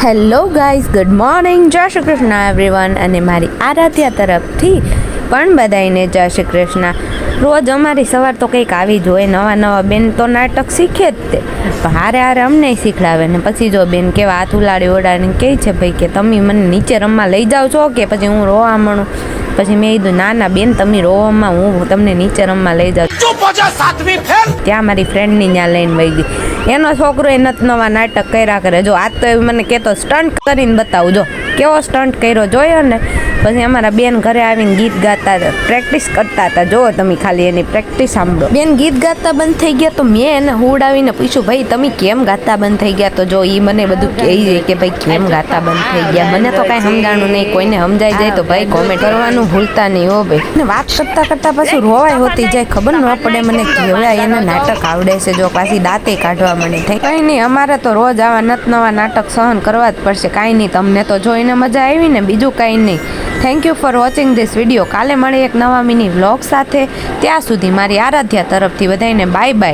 Hello guys, good morning, જય Shri Krishna everyone. અને મારી આરાધ્યા તરફથી પણ બધાઈને જય શ્રી કૃષ્ણ. રોજ અમારી સવાર તો કંઈક આવી જ હોય, નવા બેન તો નાટક શીખે જ તે, હારે અમને શીખડાવે ને પછી જો બેન કેવા હાથ ઉલાડી ઓડાડીને કહે છે ભાઈ કે તમે મને નીચે રમવા લઈ જાઓ છો કે પછી હું રોવા મળું. પછી મેં કીધું ના બેન તમે રોવામાં, હું તમને નીચે રમવા લઈ જાઉં. ત્યાં મારી ફ્રેન્ડની ત્યાં લઈને વહી ગઈ. એનો છોકરો એ નવા નાટક કર્યા કરે. જો આજ તો એવું મને કહેતો સ્ટન્ટ કરીને બતાવું, જો કેવો સ્ટન્ટ કર્યો જોયો ને. પછી અમારા બેન ઘરે આવીને ગીત ગાતા હતા, પ્રેક્ટિસ કરતા હતા. જો તમે ખાલી એની પ્રેક્ટિસ સાંભળો. બેન ગીત ગાતા બંધ થઈ ગયા તો મેં એને હુડાવીને પૂછ્યું ભાઈ તમે કેમ ગાતા બંધ થઈ ગયા. તો જો એ મને બધું કહી જાય કે ભાઈ કેમ ગાતા બંધ થઈ ગયા. મને તો કાંઈ સમજાણું નહીં. કોઈને સમજાઈ જાય તો ભાઈ કોમેન્ટ કરવાનું ભૂલતા નહીં હો ભાઈ. ને વાત કરતા પાછું રોવાય હોતી જાય, ખબર ન પડે મને કેવા એને નાટક આવડે છે. જો પાછી દાંતે કાઢવા મને થાય. કંઈ નહીં, અમારે તો રોજ આવા નવા નાટક સહન કરવા જ પડશે. કાંઈ નહીં, તમને તો જોઈને મજા આવી ને, બીજું કાંઈ નહીં. Thank you for watching this video. કાલે મળે એક નવા મિની વ્લોગ સાથે. ત્યાં સુધી મારી આરાધ્યા તરફથી બધાને બાય બાય.